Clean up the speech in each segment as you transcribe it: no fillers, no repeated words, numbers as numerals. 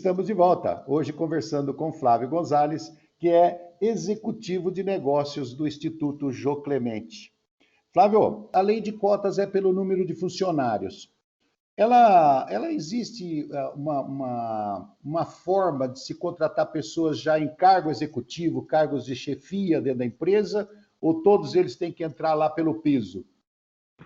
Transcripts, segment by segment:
Estamos de volta, hoje conversando com Flávio Gonzalez, que é executivo de negócios do Instituto Jô Clemente. Flávio, a lei de cotas é pelo número de funcionários. Ela existe uma forma de se contratar pessoas já em cargo executivo, cargos de chefia dentro da empresa, ou todos eles têm que entrar lá pelo piso?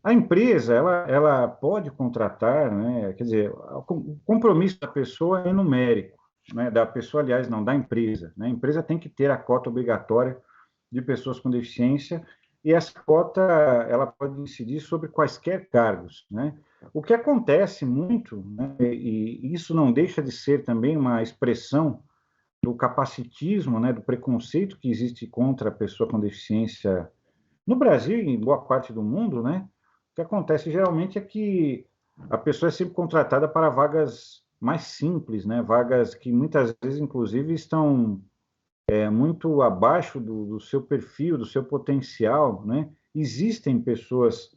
A empresa, ela pode contratar, né? Quer dizer, o compromisso da pessoa é numérico, né? Da pessoa, aliás, não, da empresa, né? A empresa tem que ter a cota obrigatória de pessoas com deficiência e essa cota, ela pode incidir sobre quaisquer cargos, né? O que acontece muito, né? E isso não deixa de ser também uma expressão do capacitismo, né? Do preconceito que existe contra a pessoa com deficiência no Brasil e em boa parte do mundo, né? O que acontece geralmente é que a pessoa é sempre contratada para vagas mais simples, né? Vagas que muitas vezes, inclusive, estão muito abaixo do seu perfil, do seu potencial, né? Existem pessoas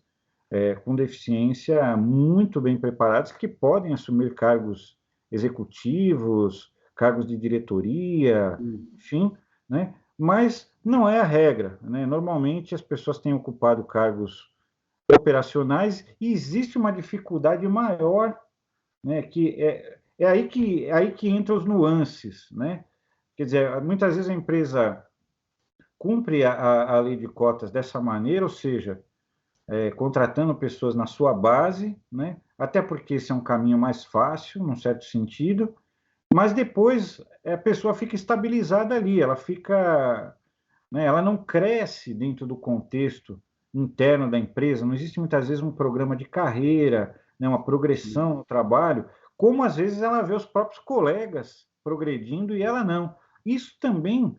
com deficiência muito bem preparadas que podem assumir cargos executivos, cargos de diretoria, enfim, né? Mas não é a regra, né? Normalmente as pessoas têm ocupado cargos operacionais e existe uma dificuldade maior, né? Que é aí que entram os nuances, né? Quer dizer, muitas vezes a empresa cumpre a lei de cotas dessa maneira, ou seja, contratando pessoas na sua base, né? Até porque esse é um caminho mais fácil, num certo sentido, mas depois a pessoa fica estabilizada ali, ela fica, né, ela não cresce dentro do contexto interno da empresa, não existe muitas vezes um programa de carreira, né, uma progressão no trabalho, como às vezes ela vê os próprios colegas progredindo e ela não. Isso também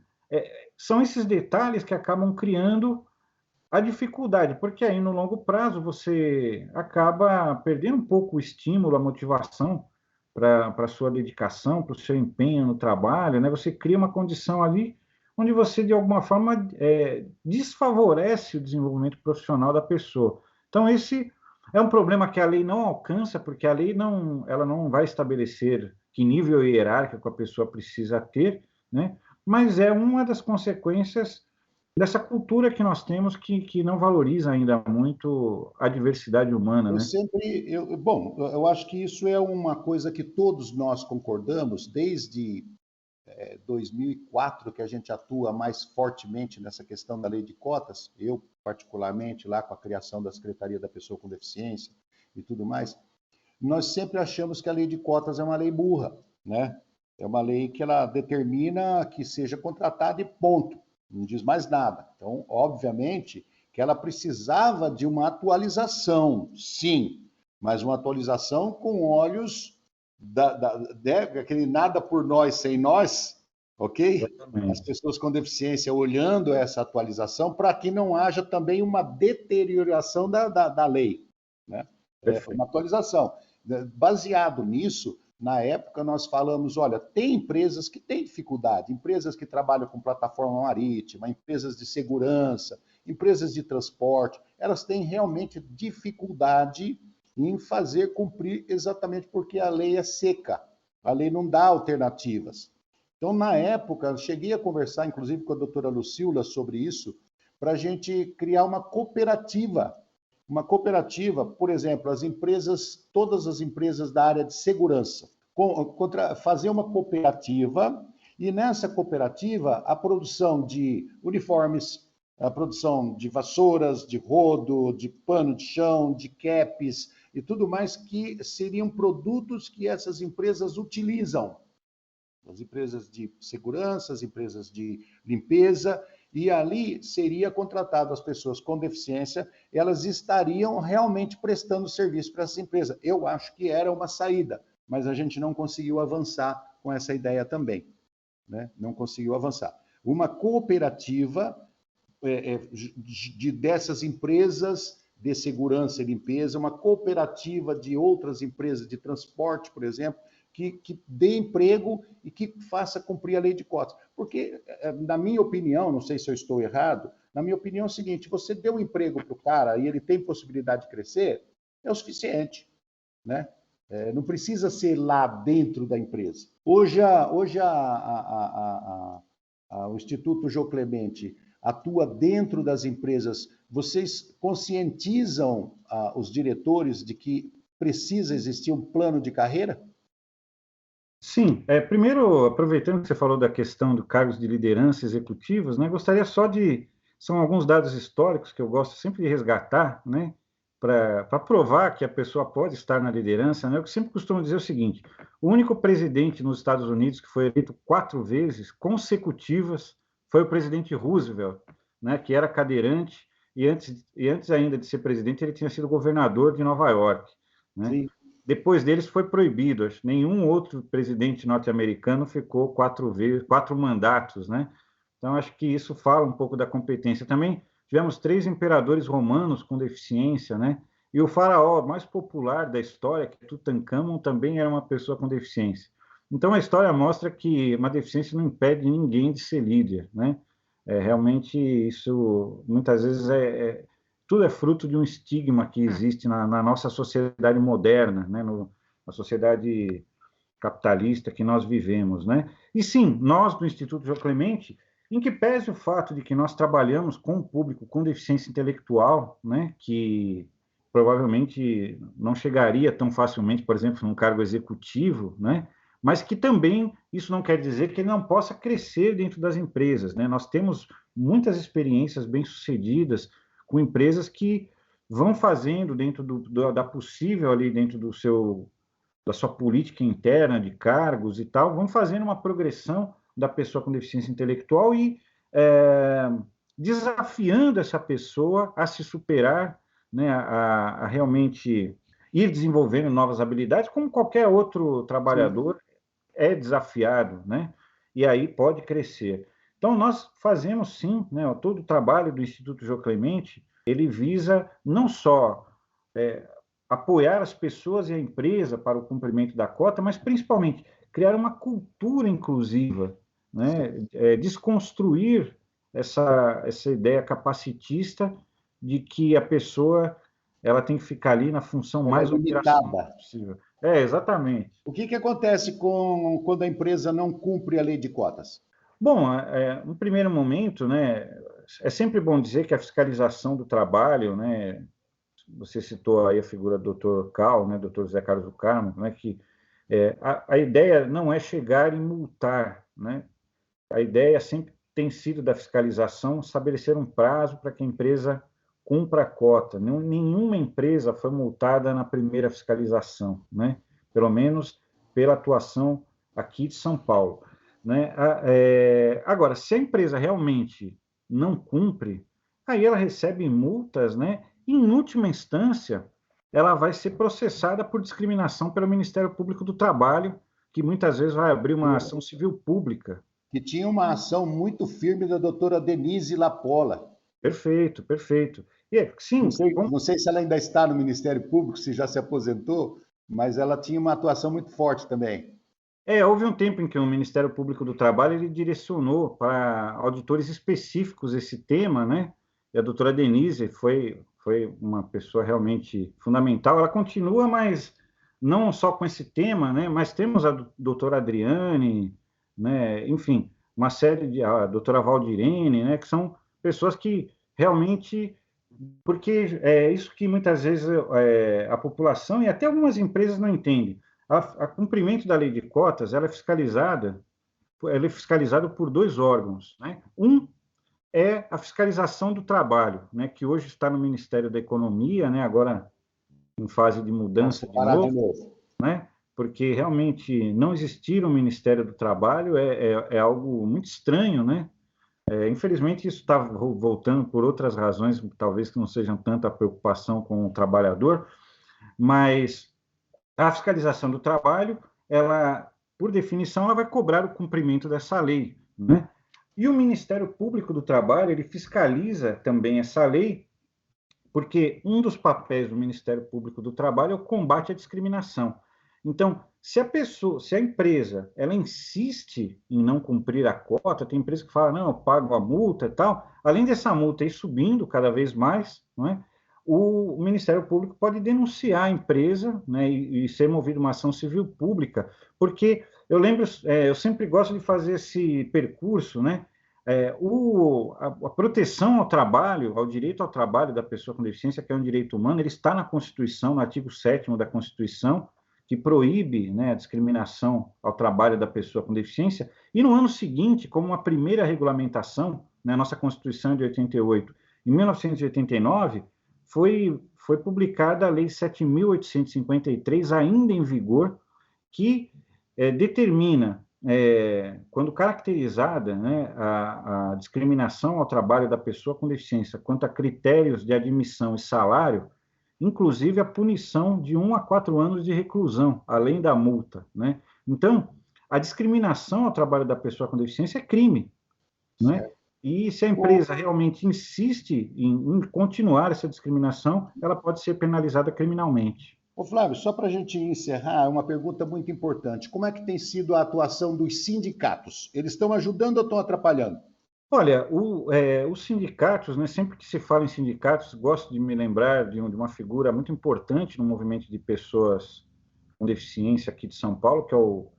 são esses detalhes que acabam criando a dificuldade, porque aí no longo prazo você acaba perdendo um pouco o estímulo, a motivação para a sua dedicação, para o seu empenho no trabalho, né? Você cria uma condição ali onde você, de alguma forma, desfavorece o desenvolvimento profissional da pessoa. Então, esse é um problema que a lei não alcança, porque a lei não, ela não vai estabelecer que nível hierárquico a pessoa precisa ter, né? Mas é uma das consequências dessa cultura que nós temos que não valoriza ainda muito a diversidade humana, Eu né? sempre, bom, eu acho que isso é uma coisa que todos nós concordamos desde 2004 que a gente atua mais fortemente nessa questão da lei de cotas, eu particularmente lá com a criação da Secretaria da Pessoa com Deficiência e tudo mais, nós sempre achamos que a lei de cotas é uma lei burra, né? É uma lei que ela determina que seja contratada e ponto, não diz mais nada. Então, obviamente, que ela precisava de uma atualização, sim, mas uma atualização com olhos aquele nada por nós sem nós, ok? As Exatamente. pessoas com deficiência olhando essa atualização para que não haja também uma deterioração da lei, né? Uma Perfeito. atualização. Baseado nisso, na época nós falamos, olha, tem empresas que têm dificuldade, empresas que trabalham com plataforma marítima, empresas de segurança, empresas de transporte, elas têm realmente dificuldade em fazer cumprir exatamente porque a lei é seca, a lei não dá alternativas. Então, na época, cheguei a conversar, inclusive, com a doutora Lucila sobre isso, para a gente criar uma cooperativa. Uma cooperativa, por exemplo, as empresas, todas as empresas da área de segurança, fazer uma cooperativa e nessa cooperativa a produção de uniformes, a produção de vassouras, de rodo, de pano de chão, de caps e tudo mais que seriam produtos que essas empresas utilizam. As empresas de segurança, as empresas de limpeza, e ali seria contratado as pessoas com deficiência, elas estariam realmente prestando serviço para essa empresa. Eu acho que era uma saída, mas a gente não conseguiu avançar com essa ideia também, né? Não conseguiu avançar. Uma cooperativa dessas empresas de segurança e limpeza, uma cooperativa de outras empresas de transporte, por exemplo, que dê emprego e que faça cumprir a lei de cotas. Porque, na minha opinião, não sei se eu estou errado, na minha opinião é o seguinte, você deu um emprego para o cara e ele tem possibilidade de crescer, é o suficiente, né? Não precisa ser lá dentro da empresa. Hoje, o Instituto Jô Clemente atua dentro das empresas. Vocês conscientizam os diretores de que precisa existir um plano de carreira? Sim, primeiro, aproveitando que você falou da questão do cargos de liderança executivos, né, gostaria só de... São alguns dados históricos que eu gosto sempre de resgatar, né, para provar que a pessoa pode estar na liderança, né. Eu sempre costumo dizer o seguinte: o único presidente nos Estados Unidos que foi eleito 4 vezes consecutivas foi o presidente Roosevelt, né, que era cadeirante, e antes ainda de ser presidente, ele tinha sido governador de Nova York, né. Sim. Depois deles foi proibido. Acho que nenhum outro presidente norte-americano ficou 4 mandatos, né? Então, acho que isso fala um pouco da competência. Também tivemos 3 imperadores romanos com deficiência, né? E o faraó mais popular da história, que é Tutancâmon, também era uma pessoa com deficiência. Então, a história mostra que uma deficiência não impede ninguém de ser líder, né? Realmente, isso muitas vezes tudo é fruto de um estigma que existe na nossa sociedade moderna, né? Na sociedade capitalista que nós vivemos, né? E sim, nós do Instituto Jô Clemente, em que pese o fato de que nós trabalhamos com um público com deficiência intelectual, né? Que provavelmente não chegaria tão facilmente, por exemplo, num cargo executivo, né? Mas que também isso não quer dizer que ele não possa crescer dentro das empresas, né? Nós temos muitas experiências bem-sucedidas com empresas que vão fazendo dentro da possível ali dentro da sua política interna de cargos e tal, vão fazendo uma progressão da pessoa com deficiência intelectual e desafiando essa pessoa a se superar, né, a realmente ir desenvolvendo novas habilidades, como qualquer outro Sim. trabalhador é desafiado, né? E aí pode crescer. Então, nós fazemos sim, né, todo o trabalho do Instituto Jô Clemente, ele visa não só apoiar as pessoas e a empresa para o cumprimento da cota, mas principalmente criar uma cultura inclusiva, né? Desconstruir essa ideia capacitista de que a pessoa ela tem que ficar ali na função Ela é mais operacional limitada. possível. Exatamente. O que acontece quando a empresa não cumpre a lei de cotas? Bom, no primeiro momento, né, é sempre bom dizer que a fiscalização do trabalho, né, você citou aí a figura do Dr. Cal, né, Dr. José Carlos do Carmo, né, que a ideia não é chegar e multar, né, a ideia sempre tem sido da fiscalização estabelecer um prazo para que a empresa cumpra a cota. Nenhuma empresa foi multada na primeira fiscalização, né, pelo menos pela atuação aqui de São Paulo. Né? Agora, se a empresa realmente não cumpre, aí ela recebe multas, né? E, em última instância, ela vai ser processada por discriminação pelo Ministério Público do Trabalho, que muitas vezes vai abrir uma ação civil pública. Que tinha uma ação muito firme da doutora Denise Lapola. Perfeito, perfeito. E, Não sim, sei, não sei se ela ainda está no Ministério Público, se já se aposentou, mas ela tinha uma atuação muito forte também. houve um tempo em que o Ministério Público do Trabalho ele direcionou para auditores específicos esse tema, né? E a doutora Denise foi uma pessoa realmente fundamental. Ela continua, mas não só com esse tema, né? Mas temos a doutora Adriane, né? Enfim, uma série de... a doutora Valdirene, né? Que são pessoas que realmente... Porque é isso que muitas vezes a população e até algumas empresas não entendem. A cumprimento da lei de cotas ela é fiscalizado por 2 órgãos, né? Um é a fiscalização do trabalho, né? Que hoje está no Ministério da Economia, né? Agora em fase de Vão mudança de separar de novo, novo. né? Porque realmente não existir um Ministério do Trabalho é algo muito estranho, né? Infelizmente isso está voltando por outras razões, talvez que não sejam tanta preocupação com o trabalhador, mas a fiscalização do trabalho, ela, por definição, ela vai cobrar o cumprimento dessa lei, né? E o Ministério Público do Trabalho, ele fiscaliza também essa lei, porque um dos papéis do Ministério Público do Trabalho é o combate à discriminação. Então, se a empresa, ela insiste em não cumprir a cota, tem empresa que fala, não, eu pago a multa e tal, além dessa multa ir subindo cada vez mais, não é? o Ministério Público pode denunciar a empresa, né, e ser movido uma ação civil pública, porque eu lembro, eu sempre gosto de fazer esse percurso, né, a proteção ao trabalho, ao direito ao trabalho da pessoa com deficiência, que é um direito humano, ele está na Constituição, no artigo 7º da Constituição, que proíbe, né, a discriminação ao trabalho da pessoa com deficiência, e no ano seguinte, como uma primeira regulamentação, né, a nossa Constituição de 88, em 1989, foi publicada a Lei 7.853, ainda em vigor, que determina, quando caracterizada, né, a discriminação ao trabalho da pessoa com deficiência quanto a critérios de admissão e salário, inclusive a punição de 1 a 4 anos de reclusão, além da multa, né? Então, a discriminação ao trabalho da pessoa com deficiência é crime, né? E se a empresa realmente insiste em continuar essa discriminação, ela pode ser penalizada criminalmente. Ô Flávio, só para a gente encerrar, uma pergunta muito importante. Como é que tem sido a atuação dos sindicatos? Eles estão ajudando ou estão atrapalhando? Olha, os sindicatos, né, sempre que se fala em sindicatos, gosto de me lembrar de uma figura muito importante no movimento de pessoas com deficiência aqui de São Paulo, que é o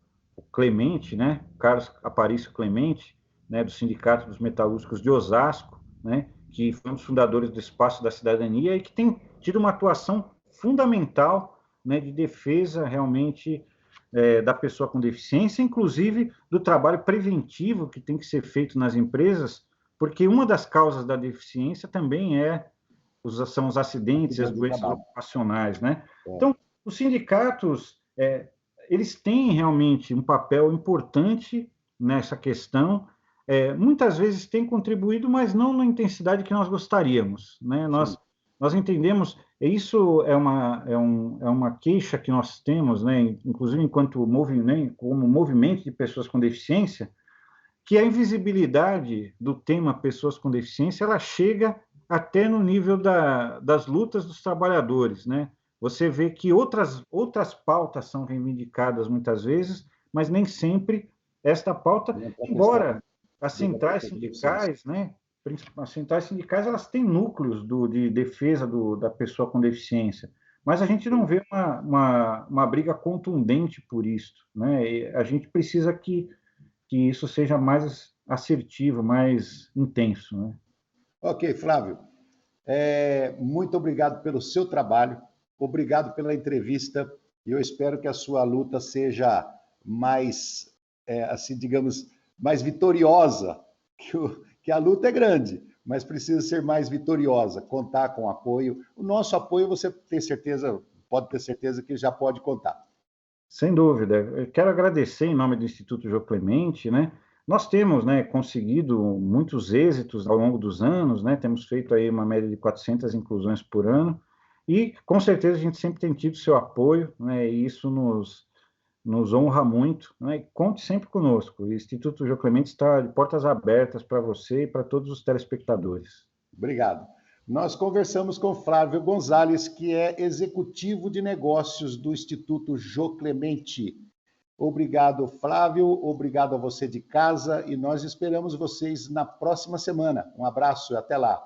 Clemente, né, Carlos Aparício Clemente, né, do Sindicato dos Metalúrgicos de Osasco, né, que foi um dos fundadores do Espaço da Cidadania e que tem tido uma atuação fundamental, né, de defesa realmente da pessoa com deficiência, inclusive do trabalho preventivo que tem que ser feito nas empresas, porque uma das causas da deficiência também são os acidentes e as doenças ocupacionais, né? Então, os sindicatos, eles têm realmente um papel importante nessa questão, muitas vezes têm contribuído, mas não na intensidade que nós gostaríamos, né? Nós entendemos, isso é uma queixa que nós temos, né, inclusive enquanto como movimento de pessoas com deficiência, que a invisibilidade do tema pessoas com deficiência, ela chega até no nível das lutas dos trabalhadores, né? Você vê que outras pautas são reivindicadas muitas vezes, mas nem sempre esta pauta, embora as centrais sindicais, né, as centrais sindicais, elas têm núcleos de defesa da pessoa com deficiência, mas a gente não vê uma briga contundente por isso, né? E a gente precisa que isso seja mais assertivo, mais intenso, né? Ok, Flávio. Muito obrigado pelo seu trabalho, obrigado pela entrevista, e eu espero que a sua luta seja mais, assim, digamos, mais vitoriosa, que a luta é grande, mas precisa ser mais vitoriosa, contar com apoio. O nosso apoio, você pode ter certeza que já pode contar. Sem dúvida. Eu quero agradecer em nome do Instituto Jô Clemente, né? Nós temos, né, conseguido muitos êxitos ao longo dos anos, né? Temos feito aí uma média de 400 inclusões por ano e, com certeza, a gente sempre tem tido seu apoio, né? E isso nos honra muito, né? Conte sempre conosco. O Instituto Jô Clemente está de portas abertas para você e para todos os telespectadores. Obrigado. Nós conversamos com Flávio Gonzalez, que é executivo de negócios do Instituto Jô Clemente. Obrigado, Flávio. Obrigado a você de casa e nós esperamos vocês na próxima semana. Um abraço e até lá.